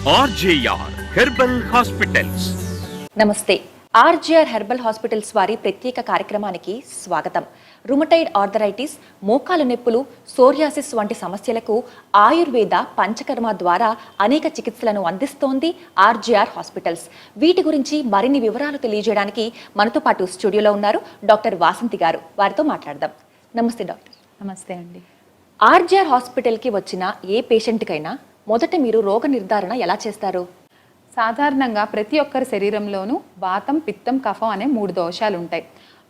RJR herbal hospitals. నమస్తే. RJR herbal hospitals వారి ప్రత్యేక కార్యక్రమానికి స్వాగతం. రుమటైడ్ ఆర్థరైటిస్, మోకాలు నొప్పులు, సోరియాసిస్ వంటి సమస్యలకు ఆయుర్వేద పంచకర్మ ద్వారా అనేక చికిత్సలను అందిస్తోంది ఆర్జేఆర్ హాస్పిటల్స్. వీటి గురించి మరిన్ని వివరాలు తెలియజేయడానికి మనతో పాటు స్టూడియోలో ఉన్నారు డాక్టర్ వాసంతి గారు. వారితో మాట్లాడదాం. నమస్తే డాక్టర్. నమస్తే అండి. ఆర్జేఆర్ హాస్పిటల్కి వచ్చిన ఏ పేషెంట్కైనా మొదట మీరు రోగ నిర్ధారణ ఎలా చేస్తారు? సాధారణంగా ప్రతి ఒక్కరి శరీరంలోనూ వాతం, పిత్తం, కఫం అనే 3 దోషాలు ఉంటాయి.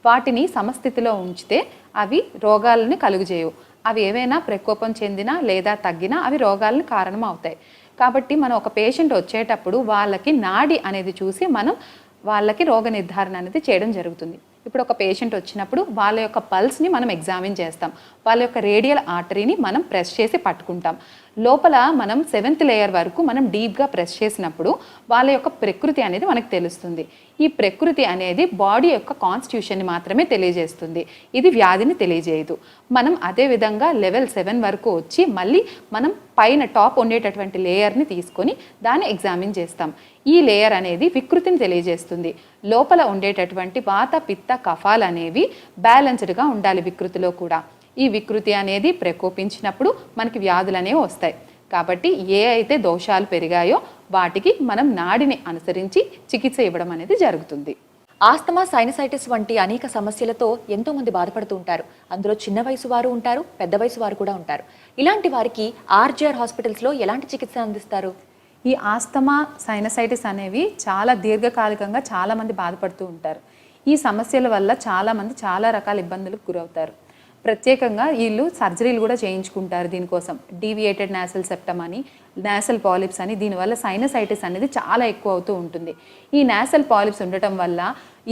వాటిని సమస్థితిలో ఉంచితే అవి రోగాలను కలుగజేయవు. అవి ఏవైనా ప్రకోపం చెందినా లేదా తగ్గినా అవి రోగాలను కారణం అవుతాయి. కాబట్టి మనం ఒక పేషెంట్ వచ్చేటప్పుడు వాళ్ళకి నాడి అనేది చూసి మనం వాళ్ళకి రోగ నిర్ధారణ అనేది చేయడం జరుగుతుంది. ఇప్పుడు ఒక పేషెంట్ వచ్చినప్పుడు వాళ్ళ యొక్క పల్స్ని మనం ఎగ్జామిన్ చేస్తాం. వాళ్ళ యొక్క రేడియల్ ఆర్టరీని మనం ప్రెస్ చేసి పట్టుకుంటాం. లోపల మనం 7th లేయర్ వరకు మనం డీప్గా ప్రెస్ చేసినప్పుడు వాళ్ళ యొక్క ప్రకృతి అనేది మనకు తెలుస్తుంది. ఈ ప్రకృతి అనేది బాడీ యొక్క కాన్స్టిట్యూషన్ని మాత్రమే తెలియజేస్తుంది. ఇది వ్యాధిని తెలియజేయదు. మనం అదే విధంగా లెవెల్ 7 వరకు వచ్చి మళ్ళీ మనం పైన టాప్ ఉండేటటువంటి లేయర్ని తీసుకొని దాన్ని ఎగ్జామిన్ చేస్తాం. ఈ లేయర్ అనేది వికృతిని తెలియజేస్తుంది. లోపల ఉండేటటువంటి వాత, పిత్త, కఫాలు అనేవి బ్యాలెన్స్డ్గా ఉండాలి వికృతిలో కూడా. ఈ వికృతి అనేది ప్రకోపించినప్పుడు మనకి వ్యాధులు అనేవి వస్తాయి. కాబట్టి ఏ అయితే దోషాలు పెరిగాయో వాటికి మనం నాడిని అనుసరించి చికిత్స ఇవ్వడం అనేది జరుగుతుంది. ఆస్తమా, సైనసైటిస్ వంటి అనేక సమస్యలతో ఎంతో మంది బాధపడుతూ ఉంటారు. అందులో చిన్న వయసు వారు ఉంటారు, పెద్ద వయసు వారు కూడా ఉంటారు. ఇలాంటి వారికి ఆర్జేఆర్ హాస్పిటల్స్లో ఎలాంటి చికిత్స అందిస్తారు? ఈ ఆస్తమా, సైనసైటిస్ అనేవి చాలా దీర్ఘకాలికంగా చాలామంది బాధపడుతూ ఉంటారు. ఈ సమస్యల వల్ల చాలామంది చాలా రకాల ఇబ్బందులకు గురవుతారు. ప్రత్యేకంగా వీళ్ళు సర్జరీలు కూడా చేయించుకుంటారు దీనికోసం. డీవియేటెడ్ నాసల్ సెప్టమ్ అని, నాసల్ పాలిప్స్ అని. దీనివల్ల సైనసైటిస్ అనేది చాలా ఎక్కువ అవుతూ ఉంటుంది. ఈ నాసల్ పాలిప్స్ ఉండటం వల్ల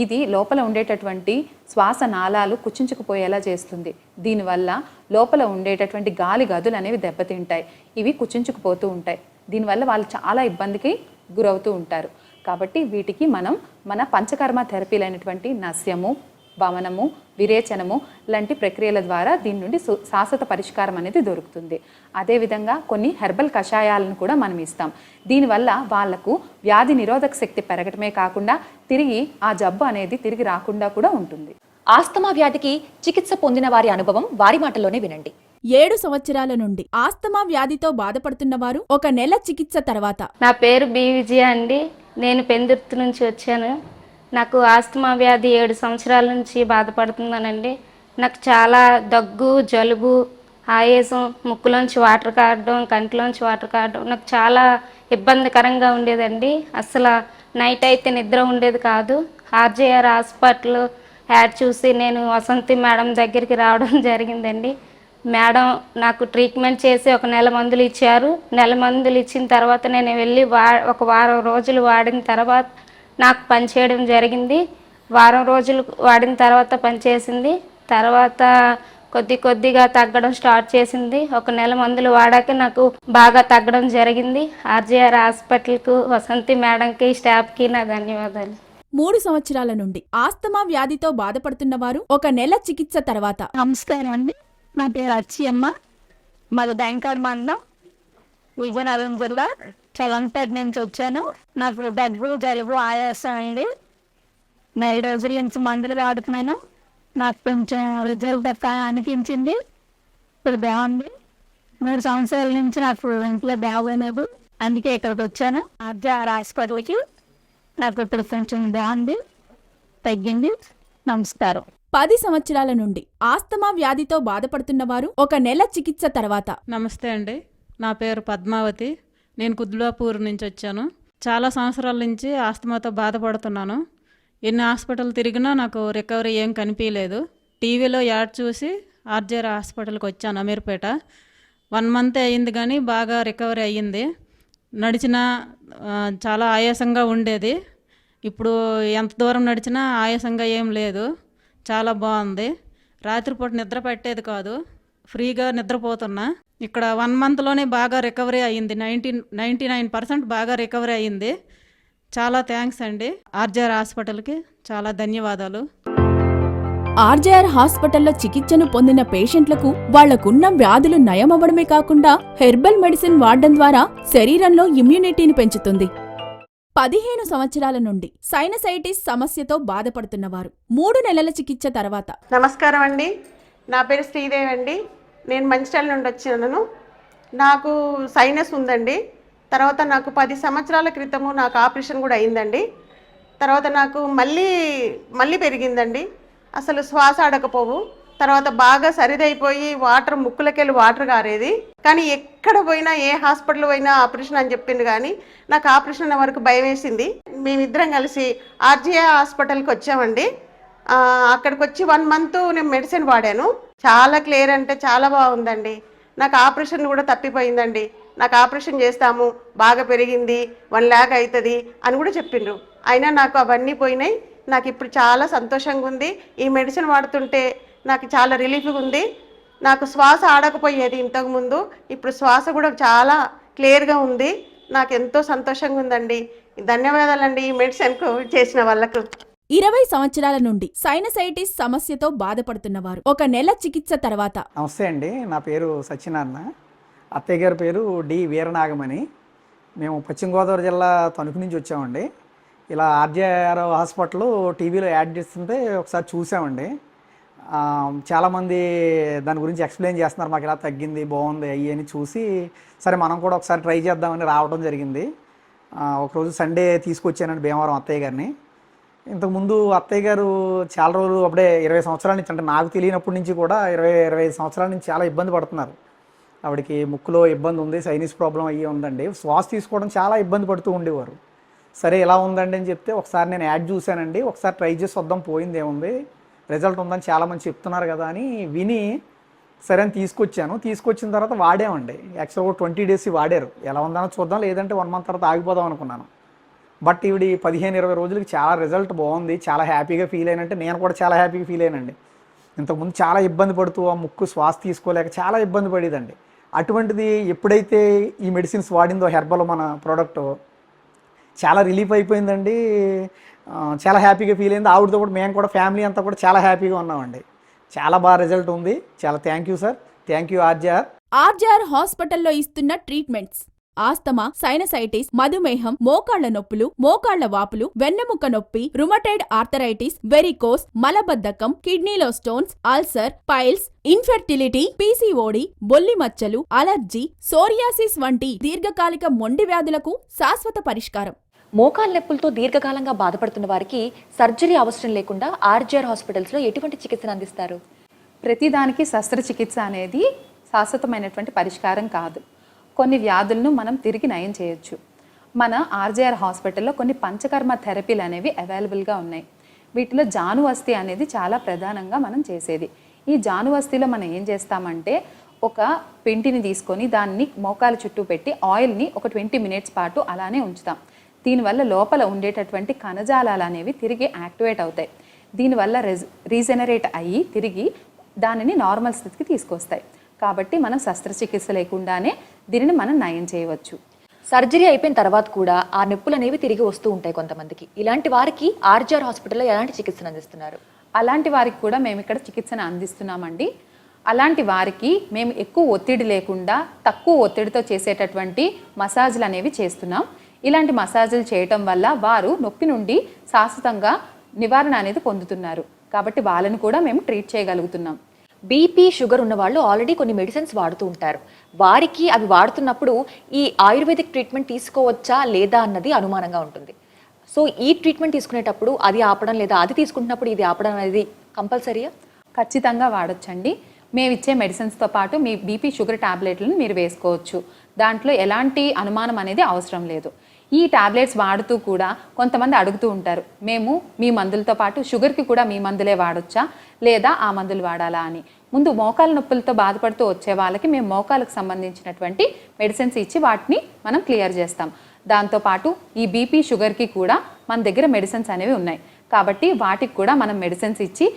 ఇది లోపల ఉండేటటువంటి శ్వాస నాళాలు కుచించుకుపోయేలా చేస్తుంది. దీనివల్ల లోపల ఉండేటటువంటి గాలి గదులు అనేవి దెబ్బతింటాయి. ఇవి కుచించుకుపోతూ ఉంటాయి. దీనివల్ల వాళ్ళు చాలా ఇబ్బందికి గురవుతూ ఉంటారు. కాబట్టి వీటికి మనం మన పంచకర్మ థెరపీలైనటువంటి నస్యము, వమనము, విరేచనము లాంటి ప్రక్రియల ద్వారా దీని నుండి శాశ్వత పరిష్కారం అనేది దొరుకుతుంది. అదేవిధంగా కొన్ని హెర్బల్ కషాయాలను కూడా మనం ఇస్తాం. దీనివల్ల వాళ్లకు వ్యాధి నిరోధక శక్తి పెరగటమే కాకుండా తిరిగి ఆ జబ్బు అనేది తిరిగి రాకుండా కూడా ఉంటుంది. ఆస్తమా వ్యాధికి చికిత్స పొందిన వారి అనుభవం వారి మాటల్లోనే వినండి. 7 సంవత్సరాల నుండి ఆస్తమా వ్యాధితో బాధపడుతున్నవారు 1 నెల చికిత్స తర్వాత. నా పేరు బి విజయ అండి. నేను పెందుర్తి నుంచి వచ్చాను. నాకు ఆస్తమా వ్యాధి 7 సంవత్సరాల నుంచి బాధపడుతున్నానండి. నాకు చాలా దగ్గు, జలుబు, ఆయాసం, ముక్కులోంచి వాటర్ కారడం, కంటిలోంచి వాటర్ కారడం నాకు చాలా ఇబ్బందికరంగా ఉండేదండి. అసలు నైట్ అయితే నిద్ర ఉండేది కాదు. ఆర్జేఆర్ హాస్పిటల్ యాడ్ చూసి నేను వసంతి మేడం దగ్గరికి రావడం జరిగిందండి. మేడం నాకు ట్రీట్మెంట్ చేసి 1 నెల మందులు ఇచ్చారు. నెల మందులు ఇచ్చిన తర్వాత నేను వెళ్ళి ఒక వారం రోజులు వాడిన తర్వాత నాకు పనిచేయడం జరిగింది. వారం రోజులు వాడిన తర్వాత పనిచేసింది. తర్వాత కొద్దిగా తగ్గడం స్టార్ట్ చేసింది. 1 నెల మందులు వాడాక నాకు బాగా తగ్గడం జరిగింది. ఆర్జేఆర్ హాస్పిటల్కు, వసంతి మేడంకి, స్టాఫ్కి నా ధన్యవాదాలు. 3 సంవత్సరాల నుండి ఆస్తమా వ్యాధితో బాధపడుతున్నవారు 1 నెల చికిత్స తర్వాత. నమస్కారం అండి. నా పేరు అచ్చియమ్మ. మాది బ్యాంకాడ్ మండలం, విజయనగరం జిల్లా, చలంపేట నుంచి వచ్చాను. నాకు దగ్గు, జలుబు, ఆయాసం అండి. 4 రోజుల నుంచి మందులు వాడుతున్నాను. నాకు కొంచెం రిజల్ట్ అనిపించింది. ఇప్పుడు బాగుంది. 3 సంవత్సరాల నుంచి నాకు ఇంట్లో బాగోలేదు. అందుకే ఇక్కడికి వచ్చాను ఆర్జేఆర్ హాస్పిటల్కి. నాకు ఇప్పుడు కొంచెం బాగుంది, తగ్గింది. నమస్కారం. 10 సంవత్సరాల నుండి ఆస్తమా వ్యాధితో బాధపడుతున్నవారు 1 నెల చికిత్స తర్వాత. నమస్తే అండి. నా పేరు పద్మావతి. నేను కుద్లాపూర్ నుంచి వచ్చాను. చాలా సంవత్సరాల నుంచి ఆస్తమాతో బాధపడుతున్నాను. ఎన్ని హాస్పిటల్ తిరిగినా నాకు రికవరీ ఏం కనిపించలేదు. టీవీలో యాడ్ చూసి ఆర్జేఆర్ హాస్పిటల్కి వచ్చాను, అమీర్పేట. 1 మంత్ అయ్యింది కానీ బాగా రికవరీ అయ్యింది. నడిచినా చాలా ఆయాసంగా ఉండేది. ఇప్పుడు ఎంత దూరం నడిచినా ఆయాసంగా ఏం లేదు. చాలా బాగుంది. రాత్రిపూట నిద్ర పట్టేది కాదు, ఫ్రీగా నిద్రపోతున్నా. ఇక్కడ 1 మంత్లోనే బాగా రికవరీ అయ్యింది. 99% బాగా రికవరీ అయ్యింది. చాలా థ్యాంక్స్ అండి. ఆర్జేఆర్ హాస్పిటల్కి చాలా ధన్యవాదాలు. ఆర్జేఆర్ హాస్పిటల్లో చికిత్సను పొందిన పేషెంట్లకు వాళ్లకున్న వ్యాధులు నయమవ్వడమే కాకుండా హెర్బల్ మెడిసిన్ వాడడం ద్వారా శరీరంలో ఇమ్యూనిటీని పెంచుతుంది. 15 సంవత్సరాల నుండి సైనసైటిస్ సమస్యతో బాధపడుతున్నవారు 3 నెలల చికిత్స తర్వాత. నమస్కారం అండి, నా పేరు శ్రీదేవి అండి. నేను మంచిర్యాల నుండి వచ్చినాను. నాకు సైనస్ ఉందండి. తర్వాత నాకు 10 సంవత్సరాల క్రితము నాకు ఆపరేషన్ కూడా అయిందండి. తర్వాత నాకు మళ్ళీ పెరిగిందండి. అసలు శ్వాస ఆడకపోవు. తర్వాత బాగా సరిదైపోయి వాటర్ ముక్కులకెళ్ళి వాటర్ కారేది. కానీ ఎక్కడ పోయినా ఏ హాస్పిటల్ పోయినా ఆపరేషన్ అని చెప్పింది. కానీ నాకు ఆపరేషన్ అనే వరకు భయం వేసింది. మేమిద్దరం కలిసి ఆర్జీఐ హాస్పిటల్కి వచ్చామండి. అక్కడికి వచ్చి 1 మంత్ నేను మెడిసిన్ వాడాను. చాలా క్లియర్ అంటే చాలా బాగుందండి. నాకు ఆపరేషన్ కూడా తప్పిపోయిందండి. నాకు ఆపరేషన్ చేస్తాము, బాగా పెరిగింది, 1 lakh అవుతుంది అని కూడా చెప్పిండ్రు. అయినా నాకు అవన్నీ పోయినాయి. నాకు ఇప్పుడు చాలా సంతోషంగా ఉంది. ఈ మెడిసిన్ వాడుతుంటే నాకు చాలా రిలీఫ్గా ఉంది. నాకు శ్వాస ఆడకపోయేది ఇంతకుముందు, ఇప్పుడు శ్వాస కూడా చాలా క్లియర్గా ఉంది. నాకు ఎంతో సంతోషంగా ఉందండి. ధన్యవాదాలండి ఈ మెడిసిన్కు చేసిన వాళ్ళకు. 20 సంవత్సరాల నుండి సైనసైటిస్ సమస్యతో బాధపడుతున్నవారు 1 నెల చికిత్స తర్వాత. నమస్తే అండి, నా పేరు సత్యనారాయణ. అత్తయ్య గారి పేరు డి వీరనాగమణి. మేము పశ్చిమ గోదావరి జిల్లా తణుకు నుంచి వచ్చామండి. ఇలా ఆర్జేఆర్ హాస్పిటల్ టీవీలో యాడ్ చేస్తుంటే ఒకసారి చూసామండి. చాలామంది దాని గురించి ఎక్స్ప్లెయిన్ చేస్తున్నారు, మాకు ఇలా తగ్గింది, బాగుంది అయ్యి అని చూసి సరే మనం కూడా ఒకసారి ట్రై చేద్దామని రావడం జరిగింది. ఒకరోజు సండే తీసుకొచ్చానండి భీమవరం అత్తయ్య గారిని. ఇంతకుముందు అత్తయ్య గారు చాలా రోజులు అప్పుడే 20 సంవత్సరాల నుంచి, అంటే నాకు తెలియనప్పటి నుంచి కూడా 20-25 సంవత్సరాల నుంచి చాలా ఇబ్బంది పడుతున్నారు. ఆవిడకి ముక్కులో ఇబ్బంది ఉంది, సైనస్ ప్రాబ్లం అయ్యి ఉందండి. శ్వాస తీసుకోవడం చాలా ఇబ్బంది పడుతూ ఉండేవారు. సరే ఎలా ఉందండి అని చెప్తే ఒకసారి నేను యాడ్ చూశానండి, ఒకసారి ట్రై చేసి వద్దాం, పోయింది ఏముంది, రిజల్ట్ ఉందని చాలామంది చెప్తున్నారు కదా అని విని సరే అని తీసుకొచ్చిన తర్వాత వాడామండి. యాక్చువల్గా 20 days వాడారు. ఎలా ఉందనో చూద్దాం, లేదంటే 1 month తర్వాత ఆగిపోదాం అనుకున్నాను. బట్ ఈవిడ 15-20 రోజులకి చాలా రిజల్ట్ బాగుంది, చాలా హ్యాపీగా ఫీల్ అయినంటే నేను కూడా చాలా హ్యాపీగా ఫీల్ అయినండి. ఇంతకుముందు చాలా ఇబ్బంది పడుతూ ఆ ముక్కు శ్వాస తీసుకోలేక చాలా ఇబ్బంది పడేదండి. అటువంటిది ఎప్పుడైతే ఈ మెడిసిన్స్ వాడిందో హెర్బల్ మన ప్రోడక్ట్, చాలా రిలీఫ్ అయిపోయిందండి. చాలా హ్యాపీగా ఫీల్ అయింది. ఆవిడతో కూడా మేము కూడా ఫ్యామిలీ అంతా కూడా చాలా హ్యాపీగా ఉన్నామండి. చాలా బాగా రిజల్ట్ ఉంది. చాలా thank you sir, thank you RJR హాస్పిటల్లో ఇస్తున్న ట్రీట్మెంట్స్: ఆస్తమా, సైనసైటిస్, మధుమేహం, మోకాళ్ల నొప్పులు, మోకాళ్ల వాపులు, వెన్నెముక నొప్పి, రుమటైడ్ ఆర్థరైటిస్, వెరికోస్, మలబద్ధకం, కిడ్నీలో stones, ulcer, piles, infertility, PCOD, బొల్లి మచ్చలు, అలర్జీ, సోరియాసిస్ వంటి దీర్ఘకాలిక మొండి వ్యాధులకు శాశ్వత పరిష్కారం. మోకాళ్ళ నొప్పులతో దీర్ఘకాలంగా బాధపడుతున్న వారికి సర్జరీ అవసరం లేకుండా ఆర్జీఆర్ హాస్పిటల్స్లో ఎటువంటి చికిత్సను అందిస్తారు? ప్రతిదానికి శస్త్రచికిత్స అనేది శాశ్వతమైనటువంటి పరిష్కారం కాదు. కొన్ని వ్యాధులను మనం తిరిగి నయం చేయొచ్చు. మన ఆర్జేఆర్ హాస్పిటల్లో కొన్ని పంచకర్మ థెరపీలు అనేవి అవైలబుల్గా ఉన్నాయి. వీటిలో జానువస్తి అనేది చాలా ప్రధానంగా మనం చేసేది. ఈ జానువస్తిలో మనం ఏం చేస్తామంటే ఒక పింటిని తీసుకొని దాన్ని మోకాల చుట్టూ పెట్టి ఆయిల్ని ఒక 20 minutes పాటు అలానే ఉంచుతాం. దీనివల్ల లోపల ఉండేటటువంటి కణజాలాలు అనేవి తిరిగి యాక్టివేట్ అవుతాయి. దీనివల్ల రీజనరేట్ అయ్యి తిరిగి దానిని నార్మల్ స్థితికి తీసుకొస్తాయి. కాబట్టి మనం శస్త్రచికిత్స లేకుండానే దీనిని మనం నయం చేయవచ్చు. సర్జరీ అయిపోయిన తర్వాత కూడా ఆ నొప్పులు అనేవి తిరిగి వస్తూ ఉంటాయి కొంతమందికి. ఇలాంటి వారికి ఆర్జీఆర్ హాస్పిటల్లో ఎలాంటి చికిత్సను అందిస్తున్నారు? అలాంటి వారికి కూడా మేము ఇక్కడ చికిత్సను అందిస్తున్నామండి. అలాంటి వారికి మేము ఎక్కువ ఒత్తిడి లేకుండా తక్కువ ఒత్తిడితో చేసేటటువంటి మసాజ్లు అనేవి చేస్తున్నాం. ఇలాంటి మసాజులు చేయటం వల్ల వారు నొప్పి నుండి శాశ్వతంగా నివారణ అనేది పొందుతున్నారు. కాబట్టి వాళ్ళని కూడా మేము ట్రీట్ చేయగలుగుతున్నాం. బీపీ, షుగర్ ఉన్న వాళ్ళు ఆల్రెడీ కొన్ని మెడిసిన్స్ వాడుతూ ఉంటారు. వారికి అవి వాడుతున్నప్పుడు ఈ ఆయుర్వేదిక్ ట్రీట్మెంట్ తీసుకోవచ్చా లేదా అన్నది అనుమానంగా ఉంటుంది. సో ఈ ట్రీట్మెంట్ తీసుకునేటప్పుడు అది ఆపడం లేదా అది తీసుకుంటున్నప్పుడు ఇది ఆపడం అనేది కంపల్సరీయా? ఖచ్చితంగా వాడొచ్చండి. మేము ఇచ్చే మెడిసిన్స్తో పాటు మీ బీపీ, షుగర్ ట్యాబ్లెట్లను మీరు వేసుకోవచ్చు. దాంట్లో ఎలాంటి అనుమానం అనేది అవసరం లేదు. ఈ ట్యాబ్లెట్స్ వాడుతూ కూడా కొంతమంది అడుగుతూ ఉంటారు, మేము మీ మందులతో పాటు షుగర్కి కూడా మీ మందులే వాడొచ్చా లేదా ఆ మందులు వాడాలా అని. ముందు మోకాల నొప్పులతో బాధపడుతూ వచ్చే వాళ్ళకి మేము మోకాలకు సంబంధించినటువంటి మెడిసిన్స్ ఇచ్చి వాటిని మనం క్లియర్ చేస్తాం. దాంతోపాటు ఈ బీపీ, షుగర్కి కూడా మన దగ్గర మెడిసిన్స్ అనేవి ఉన్నాయి. కాబట్టి వాటికి కూడా మనం మెడిసిన్స్ ఇచ్చి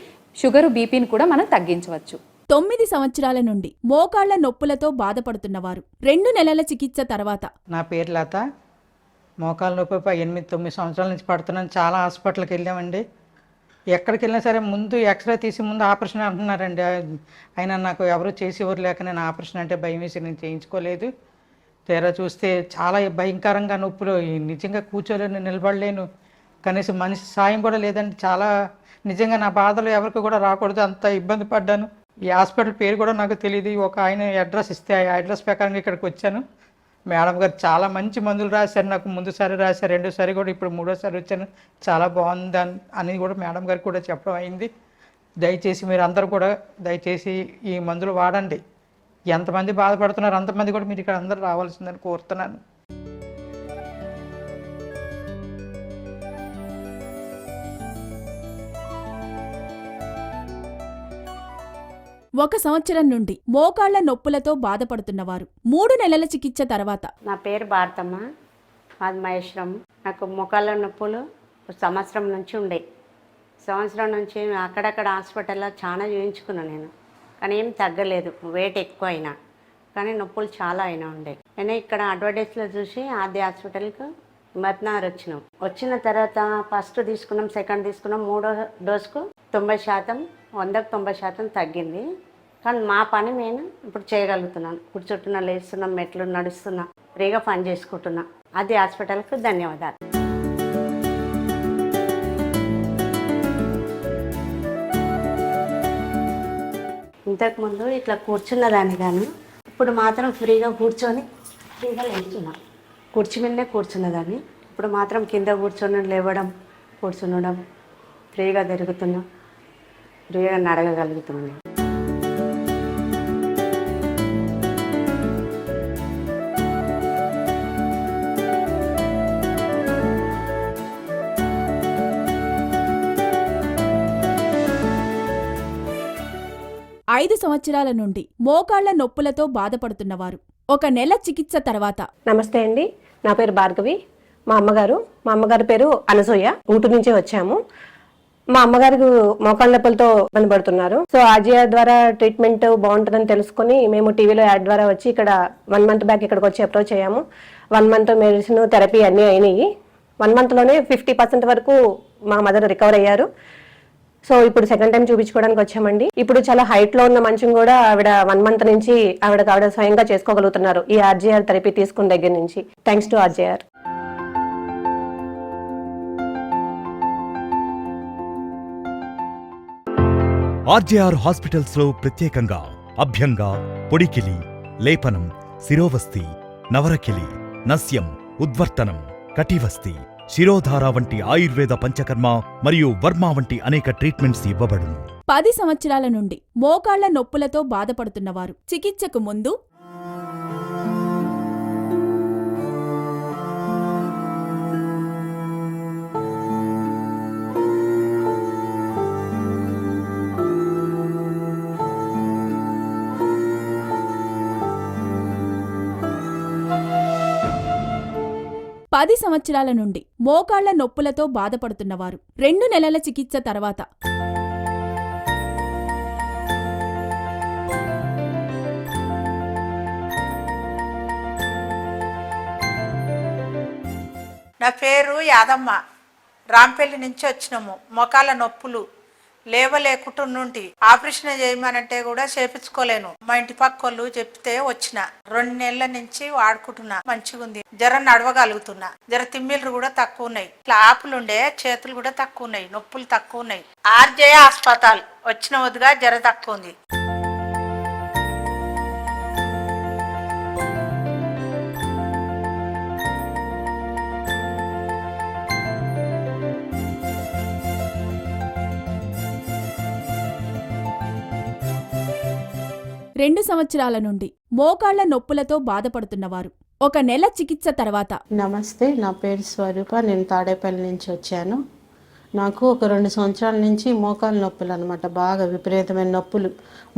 షుగరు, బీపీని కూడా మనం తగ్గించవచ్చు. 9 సంవత్సరాల నుండి మోకాళ్ల నొప్పులతో బాధపడుతున్నవారు 2 నెలల చికిత్స తర్వాత. నా పేరు లత. మోకాళ్ళ నొప్పి 8-9 సంవత్సరాల నుంచి పడుతున్నాను. చాలా హాస్పిటల్కి వెళ్ళామండి. ఎక్కడికి వెళ్ళినా సరే ముందు ఎక్స్రే తీసి ముందు ఆపరేషన్ అంటున్నారండి. అయినా నాకు ఎవరు చేసేవారు లేక నేను ఆపరేషన్ అంటే భయం వేసి నేను చేయించుకోలేదు. తీరా చూస్తే చాలా భయంకరంగా నొప్పులు, నిజంగా కూర్చోలేను, నిలబడలేను, కనీసం మనిషి సాయం కూడా లేదండి. చాలా నిజంగా నా బాధలు ఎవరికి కూడా రాకూడదు, అంత ఇబ్బంది పడ్డాను. ఈ హాస్పిటల్ పేరు కూడా నాకు తెలియదు. ఒక ఆయన అడ్రస్ ఇస్తే ఆ అడ్రస్ ప్రకారం ఇక్కడికి వచ్చాను. మేడం గారు చాలా మంచి మందులు రాశారు నాకు. ముందుసారి రాశారు, రెండోసారి కూడా ఇప్పుడు మూడోసారి వచ్చాను. చాలా బాగుంది అని కూడా మేడం గారికి కూడా చెప్పడం అయింది. దయచేసి మీరు అందరూ కూడా దయచేసి ఈ మందులు వాడండి. ఎంతమంది బాధపడుతున్నారు అంతమంది కూడా మీరు ఇక్కడ అందరూ రావాల్సిందని కోరుతున్నాను. ఒక సంవత్సరం నుండి మోకాళ్ల నొప్పులతో బాధపడుతున్నవారు 3 నెలల చికిత్స తర్వాత. నా పేరు భారతమ్మ, మాది మహేశ్వరం. నాకు మోకాళ్ళ నొప్పులు సంవత్సరం నుంచి ఉండే. సంవత్సరం నుంచి అక్కడక్కడ హాస్పిటల్లో చాలా చూయించుకున్నాను నేను, కానీ ఏం తగ్గలేదు. వెయిట్ ఎక్కువ అయినా కానీ నొప్పులు చాలా అయినా ఉండే. నేను ఇక్కడ అడ్వర్టైజ్లో చూసి ఆది హాస్పిటల్కి మధ్యనగర్ వచ్చిన తర్వాత ఫస్ట్ తీసుకున్నాం, సెకండ్ తీసుకున్నాం, 3వ డోసుకు 90%, 100కు 90% తగ్గింది. కానీ మా పని నేను ఇప్పుడు చేయగలుగుతున్నాను. కూర్చుంటున్నా, లేస్తున్నా, మెట్లు నడుస్తున్నా, ఫ్రీగా పని చేసుకుంటున్నా. అది హాస్పిటల్కి ధన్యవాదాలు. ఇంతకుముందు ఇట్లా కూర్చున్నదాన్ని కానీ ఇప్పుడు మాత్రం ఫ్రీగా కూర్చొని ఫ్రీగా లేస్తున్నా. కుర్చీ మీదనే కూర్చున్నదాన్ని ఇప్పుడు మాత్రం కింద కూర్చొని లేవడం, కూర్చునడం, ఫ్రీగా తిరుగుతున్నా, ఫ్రీగా నడగగలుగుతున్నాను. ఐదు సంవత్సరాల నుండి మోకాళ్ల నొప్పులతో బాధపడుతున్నవారు 1 నెల చికిత్స తర్వాత. నమస్తే అండి, నా పేరు భార్గవి. మా అమ్మగారి పేరు అనసూయ. ఊటు నుంచి వచ్చాము. మా అమ్మగారికి మోకాళ్ళ నొప్పులతో ఇబ్బంది పడుతున్నారు. సో ఆర్జీఆర్ ద్వారా ట్రీట్మెంట్ బాగుంటుందని తెలుసుకుని మేము టీవీలో యాడ్ ద్వారా వచ్చి ఇక్కడ 1 మంత్ బ్యాక్ ఇక్కడికి వచ్చి అప్రోచ్ అయ్యాము. 1 మంత్ మెడిసిన్, థెరపీ అన్నీ అయినాయి. 1 మంత్లోనే 50% వరకు మా మదర్ రికవర్ అయ్యారు. సో ఇప్పుడు సెకండ్ టైం చూపించుకోవడానికి వచ్చామండి. ఇప్పుడు చాలా హైట్ లో ఉన్న మంచం కూడా ఆవిడ 1 మంత్ నుంచి ఆవిడ స్వయంగా చేసుకోగలుగుతున్నారు ఈ ఆర్జీఆర్ థెరపీ తీసుకున్న దగ్గర నుంచి. Thanks to RGR. RJR hospitals లో ప్రత్యేకంగా అభ్యంగా, పొడికిలి, లేపనం, శిరోవస్తి, నవరకిలి, నస్యం, ఉద్వర్తనం, కటివస్తి, శిరోధార వంటి ఆయుర్వేద, పంచకర్మ మరియు వర్మ వంటి అనేక ట్రీట్మెంట్స్ ఇవ్వబడును. 10 సంవత్సరాల నుండి మోకాళ్ల నొప్పులతో బాధపడుతున్నవారు చికిత్సకు ముందు పది సంవత్సరాల నుండి మోకాళ్ల నొప్పులతో బాధపడుతున్నవారు 2 నెలల చికిత్స తర్వాత. నా పేరు యాదమ్మ, రాంపల్లి నుంచి వచ్చినాము. మోకాళ్ళ నొప్పులు లేవలేకుంటుండి ఆపరేషన్ చేయమనంటే కూడా చేపించుకోలేను. మా ఇంటి పక్కోళ్ళు చెప్తే వచ్చిన 2 నెలల నుంచి వాడుకుంటున్నా, మంచిగా ఉంది. జర నడవగలుగుతున్నా, జర తిమ్మిళ్ళు కూడా తక్కువ ఉన్నాయి. ఆపులుండే చేతులు కూడా తక్కువ ఉన్నాయి, నొప్పులు తక్కువ ఉన్నాయి. ఆర్జే హాస్పిటల్ వచ్చిన వద్దుగా జర తక్కువ ఉంది. రెండు సంవత్సరాల నుండి మోకాళ్ల నొప్పులతో బాధపడుతున్నవారు 1 నెల చికిత్స తర్వాత. నమస్తే, నా పేరు స్వరూప. నేను తాడేపల్లి నుంచి వచ్చాను. నాకు ఒక 2 సంవత్సరాల నుంచి మోకాళ్ళ నొప్పులు అనమాట, బాగా విపరీతమైన నొప్పులు.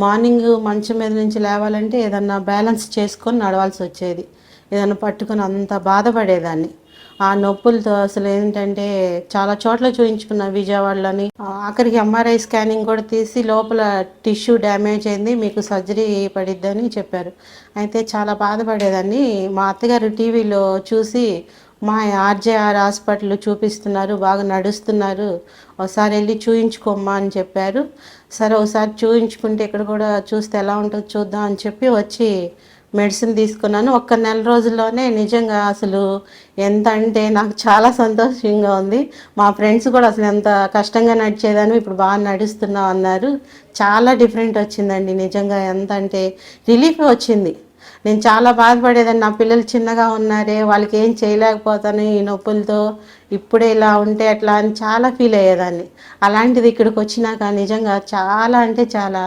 మార్నింగ్ మంచం మీద నుంచి లేవాలంటే ఏదన్నా బ్యాలెన్స్ చేసుకొని నడవాల్సి వచ్చేది, ఏదన్నా పట్టుకొని అంత బాధపడేదాన్ని. ఆ నొప్పులతో అసలు ఏంటంటే చాలా చోట్ల చూయించుకున్నా, విజయవాడలోని. ఆఖరికి ఎంఆర్ఐ స్కానింగ్ కూడా తీసి లోపల టిష్యూ డ్యామేజ్ అయింది, మీకు సర్జరీ పడిద్దని చెప్పారు. అయితే చాలా బాధపడేదాన్ని. మా అత్తగారు టీవీలో చూసి మా ఆర్జేఆర్ హాస్పిటల్ చూపిస్తున్నారు, బాగా నడుస్తున్నారు, ఒకసారి వెళ్ళి చూయించుకోమ్మా అని చెప్పారు. సరే ఒకసారి చూయించుకుంటే ఇక్కడ కూడా చూస్తే ఎలా ఉంటుందో చూద్దాం అని చెప్పి వచ్చి మెడిసిన్ తీసుకున్నాను. ఒక్క నెల రోజుల్లోనే నిజంగా అసలు ఎంత అంటే నాకు చాలా సంతోషంగా ఉంది. మా ఫ్రెండ్స్ కూడా అసలు ఎంత కష్టంగా నడిచేదాన్ని ఇప్పుడు బాగా నడుస్తున్నావు అన్నారు. చాలా డిఫరెంట్ వచ్చిందండి. నిజంగా ఎంత అంటే రిలీఫ్ వచ్చింది. నేను చాలా బాధపడేదాన్ని, నా పిల్లలు చిన్నగా ఉన్నారే, వాళ్ళకి ఏం చేయలేకపోతాను ఈ నొప్పులతో, ఇప్పుడే ఇలా ఉంటే ఎట్లా అని చాలా ఫీల్ అయ్యేదాన్ని. అలాంటిది ఇక్కడికి వచ్చినాక నిజంగా చాలా అంటే చాలా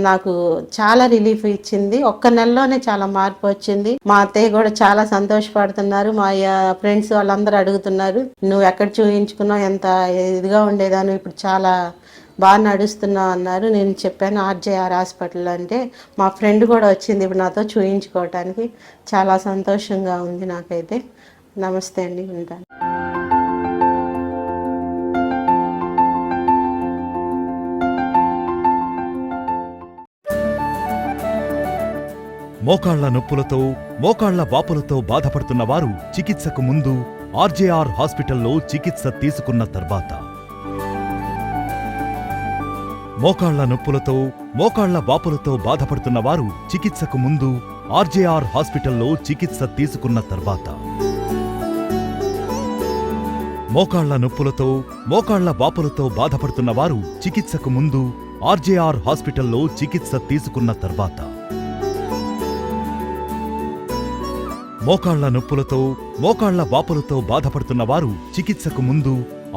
నాకు చాలా రిలీఫ్ ఇచ్చింది. ఒక్క నెలలోనే చాలా మార్పు వచ్చింది. మా అత్తయ్య కూడా చాలా సంతోషపడుతున్నారు. మా ఫ్రెండ్స్ వాళ్ళందరూ అడుగుతున్నారు, నువ్వు ఎక్కడ చూయించుకున్నావు, ఎంత ఇదిగా ఉండేదాన్ని, ఇప్పుడు చాలా బాగా నడుస్తున్నావు అన్నారు. నేను చెప్పాను ఆర్జేఆర్ హాస్పిటల్ అంటే. మా ఫ్రెండ్ కూడా వచ్చింది ఇప్పుడు నాతో చూయించుకోవటానికి. చాలా సంతోషంగా ఉంది నాకైతే. నమస్తే అండి, ఉంటాను. మోకాళ్ల నొప్పులతో మోకాళ్ల వాపులతో బాధపడుతున్న వారు చికిత్సకు ముందు ఆర్జేఆర్ హాస్పిటల్లో చికిత్స తీసుకున్న తర్వాత, మోకాళ్ల నొప్పులతో మోకాళ్ల వాపులతో బాధపడుతున్న వారు చికిత్సకు ముందు ఆర్జేఆర్ హాస్పిటల్లో చికిత్స తీసుకున్న తర్వాత, మోకాళ్ల నొప్పులతో మోకాళ్ల వాపులతో బాధపడుతున్న వారు చికిత్సకు ముందు ఆర్జేఆర్ హాస్పిటల్లో చికిత్స తీసుకున్న తర్వాత, మోకాళ్ల నొప్పులతో మోకాళ్ల వాపులతో బాధపడుతున్న వారు చికిత్సకు ముందు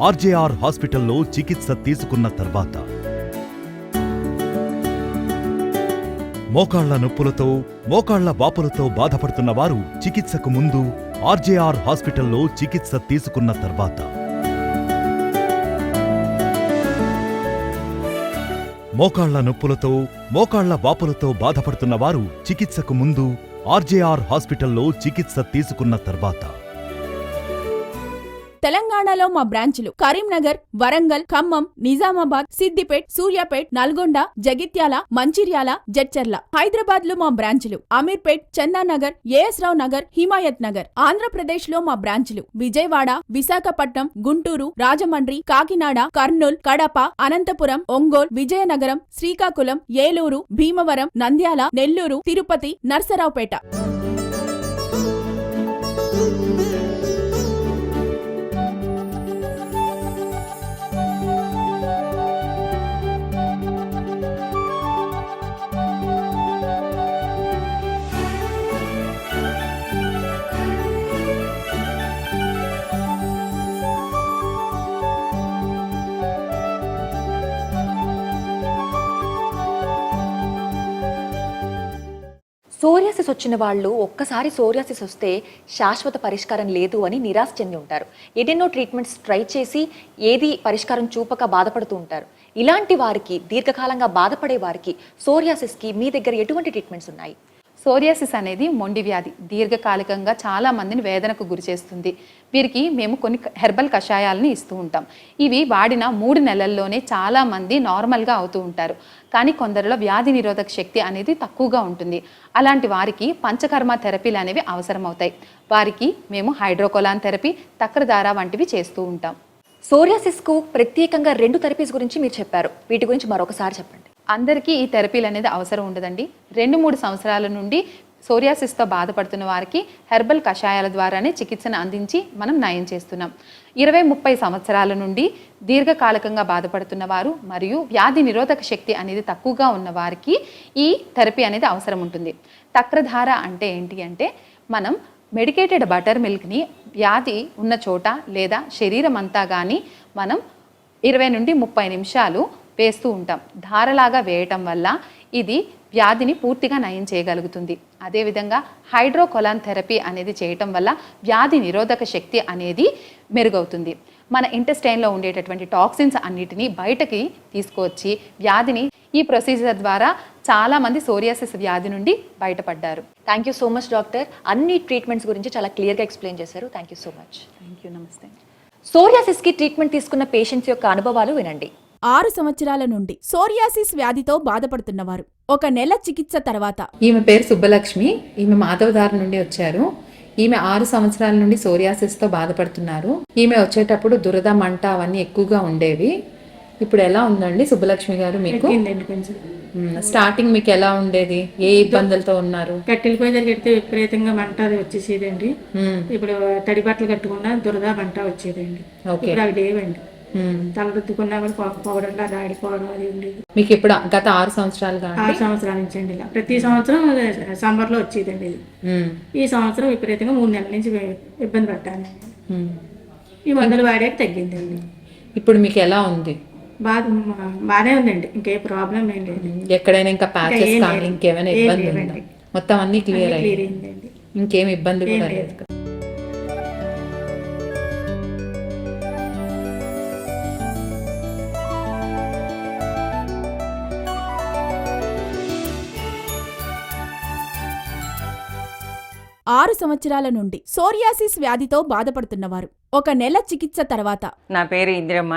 ఆర్జేఆర్ హాస్పిటల్లో చికిత్స తీసుకున్న తర్వాత, మోకాళ్ల నొప్పులతో మోకాళ్ల వాపులతో బాధపడుతున్న వారు చికిత్సకు ముందు ఆర్జేఆర్ హాస్పిటల్లో చికిత్స తీసుకున్న తర్వాత, మోకాళ్ల నొప్పులతో మోకాళ్ల వాపులతో బాధపడుతున్న వారు చికిత్సకు ముందు ఆర్జేఆర్ హాస్పిటల్లో చికిత్స తీసుకున్న తర్వాత. తెలంగాణలో మా బ్రాంచులు కరీంనగర్, వరంగల్, ఖమ్మం, నిజామాబాద్, సిద్దిపేట్, సూర్యాపేట్, నల్గొండ, జగిత్యాల, మంచిర్యాల, జడ్చర్ల. హైదరాబాద్ లో మా బ్రాంచులు అమీర్పేట్, చందానగర్, ఏఎస్ రావు నగర్, హిమాయత్ నగర్. ఆంధ్రప్రదేశ్ లో మా బ్రాంచులు విజయవాడ, విశాఖపట్నం, గుంటూరు, రాజమండ్రి, కాకినాడ, కర్నూల్, కడప, అనంతపురం, ఒంగోల్, విజయనగరం, శ్రీకాకుళం, ఏలూరు, భీమవరం, నంద్యాల, నెల్లూరు, తిరుపతి, నర్సరావుపేట. సోరియాసిస్ వచ్చిన వాళ్ళు ఒక్కసారి సోరియాసిస్ వస్తే శాశ్వత పరిష్కారం లేదు అని నిరాశ చెంది ఉంటారు. ఎన్నెన్నో ట్రీట్మెంట్స్ ట్రై చేసి ఏది పరిష్కారం చూపక బాధపడుతూ ఉంటారు. ఇలాంటి వారికి, దీర్ఘకాలంగా బాధపడే వారికి సోరియాసిస్కి మీ దగ్గర ఎటువంటి ట్రీట్మెంట్స్ ఉన్నాయి? సోరియాసిస్ అనేది మొండి వ్యాధి. దీర్ఘకాలికంగా చాలా మందిని వేదనకు గురి చేస్తుంది. వీరికి మేము కొన్ని హెర్బల్ కషాయాలను ఇస్తూ ఉంటాం. ఇవి వాడిన 3 నెలల్లోనే చాలా మంది నార్మల్గా అవుతూ ఉంటారు. కానీ కొందరిలో వ్యాధి నిరోధక శక్తి అనేది తక్కువగా ఉంటుంది. అలాంటి వారికి పంచకర్మ థెరపీలు అనేవి అవసరమవుతాయి. వారికి మేము హైడ్రోకోలాన్ థెరపీ, తక్రధార వంటివి చేస్తూ ఉంటాం. సోరియాసిస్కు ప్రత్యేకంగా 2 థెరపీస్ గురించి మీరు చెప్పారు. వీటి గురించి మరొకసారి చెప్పండి. అందరికీ ఈ థెరపీలు అనేది అవసరం ఉండదండి. 2-3 సంవత్సరాల నుండి సోరియాసిస్తో బాధపడుతున్న వారికి హెర్బల్ కషాయాల ద్వారానే చికిత్సను అందించి మనం నయం చేస్తున్నాం. 20-30 సంవత్సరాల నుండి దీర్ఘకాలికంగా బాధపడుతున్న వారు మరియు వ్యాధి నిరోధక శక్తి అనేది తక్కువగా ఉన్న వారికి ఈ థెరపీ అనేది అవసరం ఉంటుంది. తక్రధార అంటే ఏంటి అంటే, మనం మెడికేటెడ్ బటర్ మిల్క్ని వ్యాధి ఉన్న చోట లేదా శరీరం అంతా కానీ మనం 20 నుండి 30 నిమిషాలు వేస్తూ ఉంటాం. ధారలాగా వేయటం వల్ల ఇది వ్యాధిని పూర్తిగా నయం చేయగలుగుతుంది. అదేవిధంగా హైడ్రోకోలాన్ థెరపీ అనేది చేయటం వల్ల వ్యాధి నిరోధక శక్తి అనేది మెరుగవుతుంది. మన ఇంటెస్టైన్లో ఉండేటటువంటి టాక్సిన్స్ అన్నిటినీ బయటకి తీసుకువచ్చి వ్యాధిని ఈ ప్రొసీజర్ ద్వారా చాలామంది సోరియాసిస్ వ్యాధి నుండి బయటపడ్డారు. Thank you so much doctor. అన్ని ట్రీట్మెంట్స్ గురించి చాలా క్లియర్గా ఎక్స్ప్లెయిన్ చేశారు. Thank you so much. Thank you. నమస్తే. సోరియాసిస్కి ట్రీట్మెంట్ తీసుకున్న పేషెంట్స్ యొక్క అనుభవాలు వినండి. 6 సంవత్సరాల నుండి సోరియాసిస్ వ్యాధితో బాధపడుతున్నవారు 1 నెల చికిత్స తర్వాత. ఈమె పేరు సుబ్బలక్ష్మి. ఈమె మాధవధార నుండి వచ్చారు. ఈమె 6 సంవత్సరాల నుండి సోరియాసిస్తో బాధపడుతున్నారు. ఈమె వచ్చేటప్పుడు దురద, మంట అవన్నీ ఎక్కువగా ఉండేవి. ఇప్పుడు ఎలా ఉందండి సుబ్బలక్ష్మి గారు మీకు? స్టార్టింగ్ మీకు ఎలా ఉండేది? ఏ ఇబ్బందులతో ఉన్నారు? కట్టెల పొయ్యి దగ్గర పెడితే విపరీతంగా మంట అది వచ్చేసేదండి. ఇప్పుడు తడి బట్టలు కట్టుకున్నా దురద మంట వచ్చేదండి. ఇప్పుడు అవి లేవండి. తల రుద్దుకున్నా కూడా పొగడంగా దాడిపోవడం అది ఉండేది. మీకు ఇప్పుడు గత 6 సంవత్సరాలుగా? 6 సంవత్సరాల నుంచి అండి. ఇలా ప్రతి సంవత్సరం సమ్మర్లో వచ్చేదండి ఇది. ఈ సంవత్సరం విపరీతంగా 3 నెలల నుంచి ఇబ్బంది పడ్డాను. ఈ మందులు వాడాక తగ్గిందండి. ఇప్పుడు మీకు ఎలా ఉంది? బాగానే ఉందండి. ఇంకే ప్రాబ్లం ఏం లేదు. ఎక్కడైనా ఇంకా ప్యాచెస్ కానీ ఇంకేమైనా ఇబ్బంది ఉందా? మొత్తం అన్ని క్లియర్ అయిందండి. ఇంకేం ఇబ్బంది కూడా లేదు. ఆరు సంవత్సరాల నుండి సోరియాసిస్ వ్యాధితో బాధపడుతున్నవారు 1 నెల చికిత్స తర్వాత. నా పేరు ఇందిరమ్మ.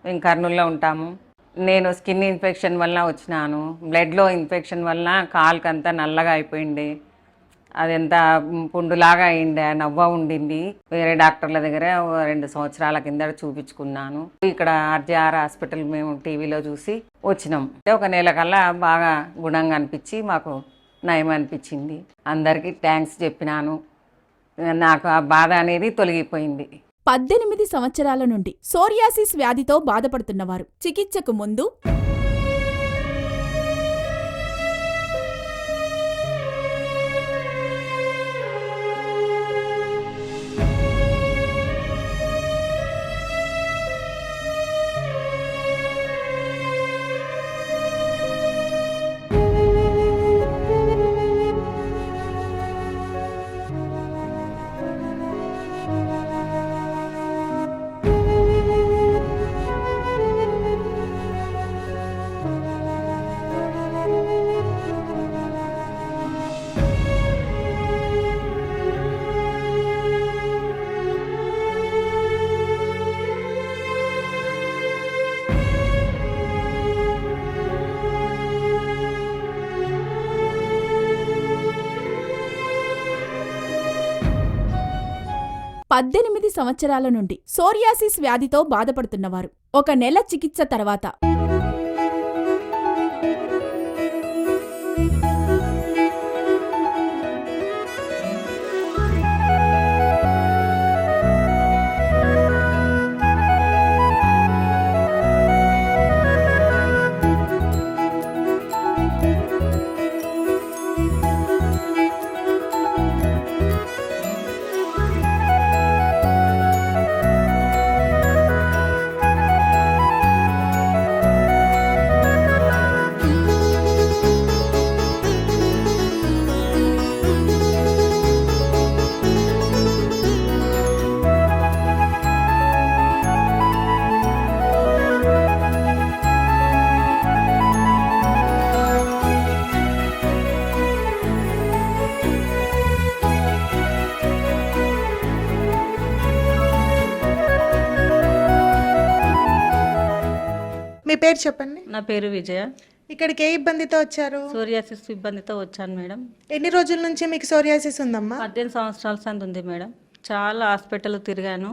మేము కర్నూలులో ఉంటాము. నేను స్కిన్ ఇన్ఫెక్షన్ వల్ల వచ్చినాను. బ్లడ్లో ఇన్ఫెక్షన్ వల్ల కాలుకంతా నల్లగా అయిపోయింది. అదంతా పుండులాగా అయింది, నవ్వ ఉండింది. వేరే డాక్టర్ల దగ్గర 2 సంవత్సరాల కింద చూపించుకున్నాను. ఇక్కడ ఆర్జీఆర్ హాస్పిటల్ మేము టీవీలో చూసి వచ్చినాం. 1 నెల కల్లా బాగా గుణంగా అనిపించి మాకు నయం అనిపించింది. అందరికీ థ్యాంక్స్ చెప్పినాను. నాకు ఆ బాధ అనేది తొలగిపోయింది. 18 సంవత్సరాల నుండి సోరియాసిస్ వ్యాధితో బాధపడుతున్నవారు చికిత్సకు ముందు పద్దెనిమిది సంవత్సరాల నుండి సోరియాసిస్ వ్యాధితో బాధపడుతున్నవారు 1 నెల చికిత్స తర్వాత. మీ పేరు చెప్పండి. నా పేరు విజయ. ఇక్కడికి ఏ ఇబ్బందితో వచ్చారు? సోరియాసిస్ ఇబ్బందితో వచ్చాను మేడం. ఎన్ని రోజుల నుంచి మీకు సోరియాసిస్ ఉందమ్మా? 18 సంవత్సరాల సంది ఉంది మేడం. చాలా హాస్పిటల్ తిరిగాను,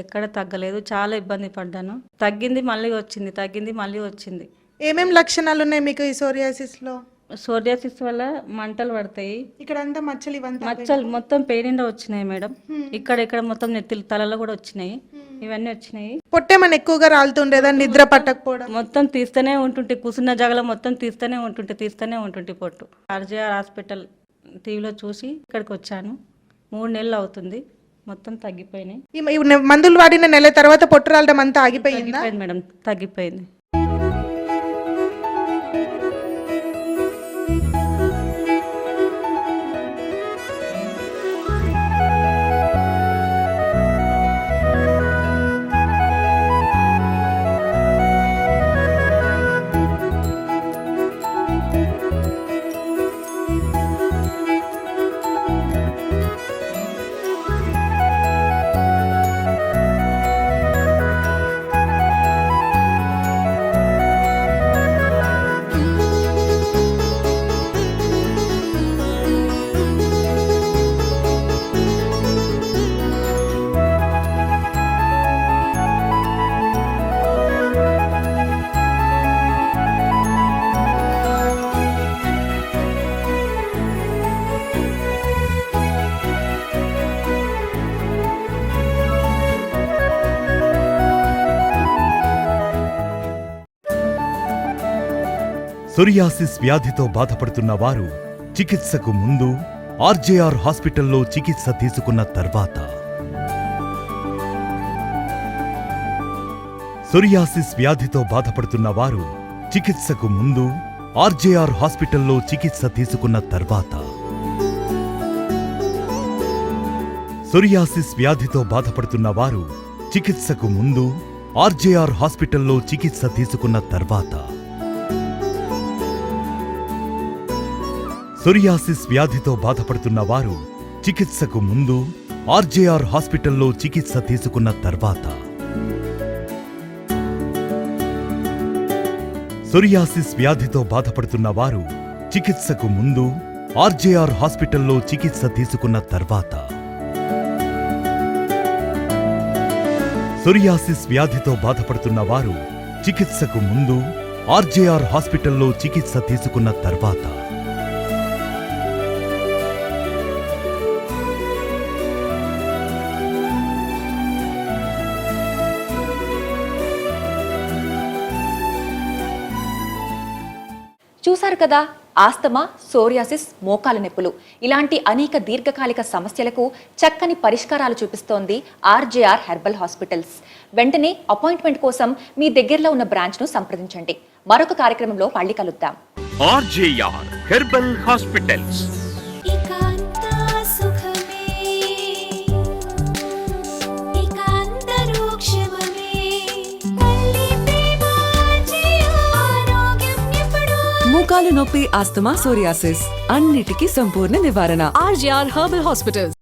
ఎక్కడ తగ్గలేదు. చాలా ఇబ్బంది పడ్డాను. తగ్గింది మళ్ళీ వచ్చింది, తగ్గింది మళ్ళీ వచ్చింది. ఏమేం లక్షణాలు ఉన్నాయి మీకు ఈ సోరియాసిస్లో? సోరియాసిస్ వల్ల మంటలు పడతాయి. ఇక్కడ అంతా మచ్చలు, ఇవంతా మచ్చలు మొత్తం పేనిండా వచ్చినాయి మేడం. ఇక్కడ మొత్తం నెత్తిలు, తలలో కూడా వచ్చినాయి. ఇవన్నీ వచ్చినాయి. పొట్టేమన్నా ఎక్కువగా రాలుతుండేదా? నిద్ర పట్టకపోవడం? మొత్తం తీస్తూనే ఉంటుంటే, కూసున్న జాగలో మొత్తం తీస్తూనే ఉంటుంటే పొట్టు. ఆర్జీఆర్ హాస్పిటల్ టీవీలో చూసి ఇక్కడికి వచ్చాను. 3 నెలలు అవుతుంది. మొత్తం తగ్గిపోయినాయి. ఈ మందులు వాడిన నెల తర్వాత పొట్టు రాలడం అంతా ఆగిపోయిందా? మేడం, తగ్గిపోయింది. సొరియాసిస్ వ్యాధితో బాధపడుతున్న వారు చికిత్సకు ముందు ఆర్జేఆర్ హాస్పిటల్లో చికిత్స తీసుకున్న తర్వాత, సొరియాసిస్ వ్యాధితో బాధపడుతున్న వారు చికిత్సకు ముందు ఆర్జేఆర్ హాస్పిటల్లో చికిత్స తీసుకున్న తర్వాత, సొరియాసిస్ వ్యాధితో బాధపడుతున్న వారు చికిత్సకు ముందు ఆర్జేఆర్ హాస్పిటల్లో చికిత్స తీసుకున్న తర్వాత, సొరియాసిస్ వ్యాధితో బాధపడుతున్న వారు చికిత్సకు ముందు ఆర్జేఆర్ హాస్పిటల్లో చికిత్స తీసుకున్న తర్వాత, సొరియాసిస్ వ్యాధితో బాధపడుతున్న వారు చికిత్సకు ముందు ఆర్జేఆర్ హాస్పిటల్లో చికిత్స తీసుకున్న తర్వాత, సొరియాసిస్ వ్యాధితో బాధపడుతున్న వారు చికిత్సకు ముందు ఆర్జేఆర్ హాస్పిటల్లో చికిత్స తీసుకున్న తర్వాత, చూశారు కదా, ఆస్తమా, సోరియాసిస్, మోకాలు నొప్పులు ఇలాంటి అనేక దీర్ఘకాలిక సమస్యలకు చక్కని పరిష్కారాలు చూపిస్తోంది ఆర్జేఆర్ హెర్బల్ హాస్పిటల్స్. వెంటనే అపాయింట్మెంట్ కోసం మీ దగ్గరలో ఉన్న బ్రాంచ్ను సంప్రదించండి. మరొక కార్యక్రమంలో మళ్ళీ కలుద్దాం. RJR herbal hospitals. మోకాలు నొప్పి, ఆస్తమా, సోరియాసిస్ అన్నిటికీ సంపూర్ణ నివారణ. RJR herbal hospitals.